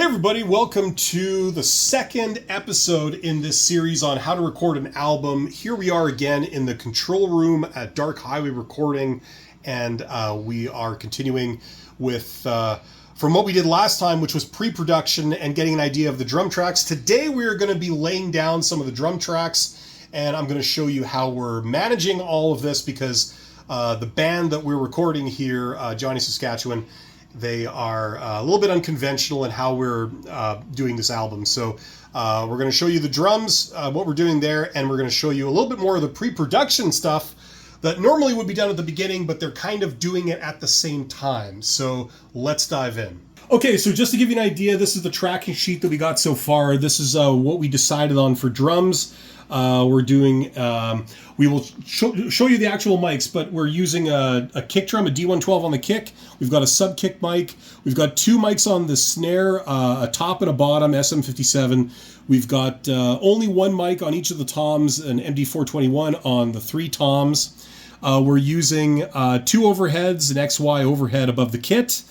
Hey everybody, welcome to the second episode in this series on how to record an album. Here we are again in the control room at Dark Highway Recording, and we are continuing with from what we did last time, which was pre-production and getting an idea of the drum tracks. Today we are going to be laying down some of the drum tracks, and I'm going to show you how we're managing all of this because the band that we're recording here, Johnny Saskatchewan, they are a little bit unconventional in how we're doing this album. So we're going to show you the drums, what we're doing there, and we're going to show you a little bit more of the pre-production stuff that normally would be done at the beginning, but they're kind of doing it at the same time. So let's dive in. Okay, so just to give you an idea, this is the tracking sheet that we got so far. This is what we decided on for drums. We're doing, we will show you the actual mics, but we're using a kick drum, a D112 on the kick. We've got a sub kick mic. We've got two mics on the snare, a top and a bottom, SM57. We've got only one mic on each of the toms, an MD421 on the three toms. We're using two overheads, an XY overhead above the kit,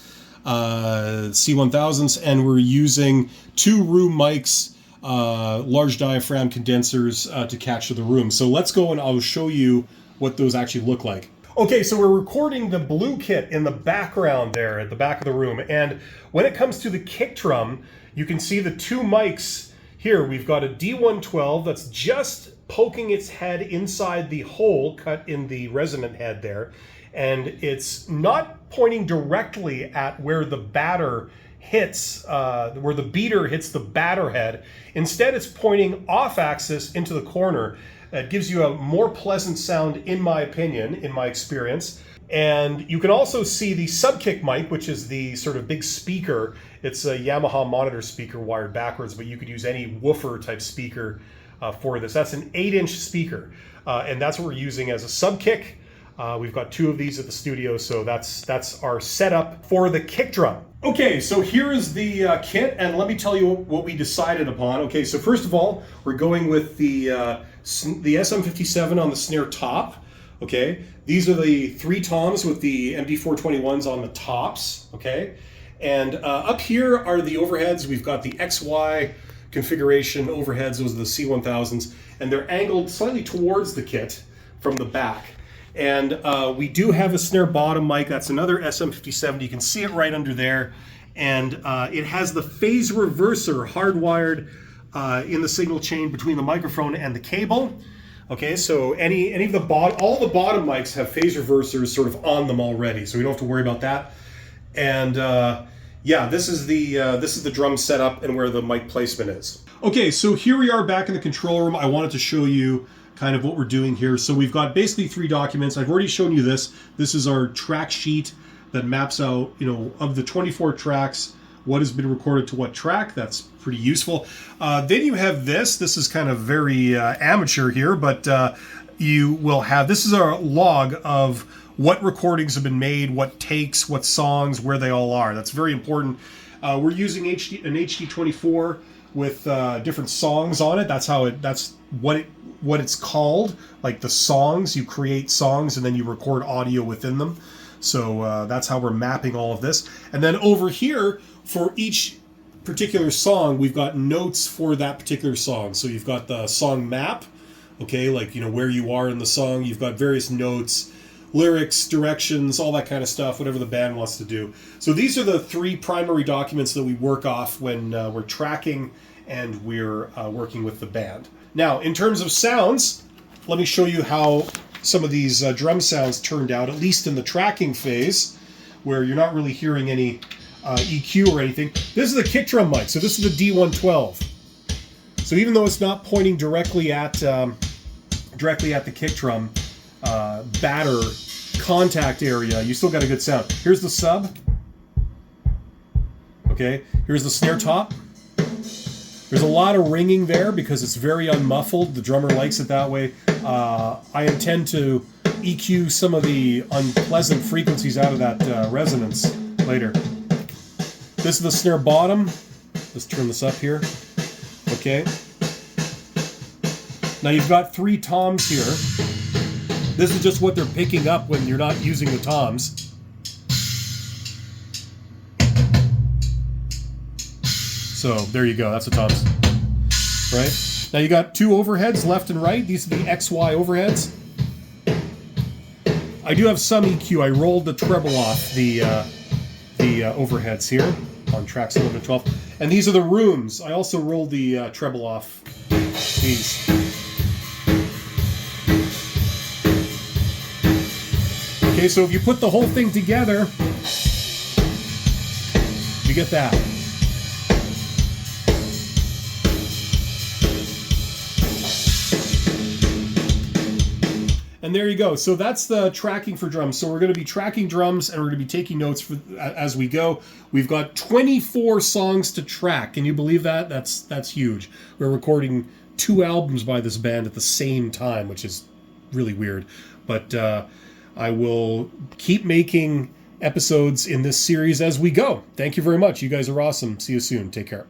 C1000s, and we're using two room mics, large diaphragm condensers to capture the room. So let's go and I'll show you what those actually look like. Okay, so we're recording the blue kit in the background there at the back of the room. And when it comes to the kick drum, you can see the two mics here. We've got a D112 that's just poking its head inside the hole cut in the resonant head there. And it's not pointing directly at where the batter hits, where the beater hits the batter head. Instead, it's pointing off axis into the corner. It gives you a more pleasant sound, in my opinion, in my experience. And you can also see the sub-kick mic, which is the sort of big speaker. It's a Yamaha monitor speaker wired backwards, but you could use any woofer type speaker for this. That's an 8-inch speaker, and that's what we're using as a sub-kick. We've got two of these at the studio, so that's our setup for the kick drum. Okay, so here is the kit, and let me tell you what we decided upon. Okay, so first of all, we're going with the SM57 on the snare top. Okay, these are the three toms with the MD421s on the tops. Okay, and up here are the overheads. We've got the XY configuration overheads. Those are the C1000s, and they're angled slightly towards the kit from the back. And we do have a snare bottom mic. That's another SM57. You can see it right under there. And it has the phase reverser hardwired in the signal chain between the microphone and the cable. Okay, so any of the all the bottom mics have phase reversers sort of on them already, so we don't have to worry about that. And yeah, this is the drum setup and where the mic placement is. Okay, so here we are back in the control room. I wanted to show you kind of what we're doing here. So we've got basically three documents. I've already shown you this. This is our track sheet that maps out, of the 24 tracks, what has been recorded to what track. That's pretty useful. Then you have this. This is kind of very amateur here, but you will have, this is our log of what recordings have been made, what takes, what songs, where they all are. That's very important. We're using an HD24 with different songs on it. That's what it's called, like the songs. You create songs and then you record audio within them. So that's how we're mapping all of this. And then over here, for each particular song, we've got notes for that particular song. So you've got the song map, okay, like, where you are in the song. You've got various notes, lyrics, directions, all that kind of stuff, whatever the band wants to do. So these are the three primary documents that we work off when we're tracking and we're working with the band. Now, in terms of sounds, let me show you how some of these drum sounds turned out, at least in the tracking phase, where you're not really hearing any EQ or anything. This is the kick drum mic, so this is the D112. So even though it's not pointing directly at the kick drum batter contact area, you still got a good sound. Here's the sub. Okay, here's the snare top. There's a lot of ringing there because it's very unmuffled. The drummer likes it that way. I intend to EQ some of the unpleasant frequencies out of that resonance later. This is the snare bottom. Let's turn this up here. Okay. Now you've got three toms here. This is just what they're picking up when you're not using the toms. So there you go. That's the toms. Right? Now you got two overheads, left and right. These are the XY overheads. I do have some EQ. I rolled the treble off the overheads here on tracks 11 and 12. And these are the rooms. I also rolled the treble off these. Okay, so if you put the whole thing together, you get that. And there you go. So that's the tracking for drums. So we're going to be tracking drums and we're going to be taking notes as we go. We've got 24 songs to track. Can you believe that? That's huge. We're recording 2 albums by this band at the same time, which is really weird. But I will keep making episodes in this series as we go. Thank you very much. You guys are awesome. See you soon. Take care.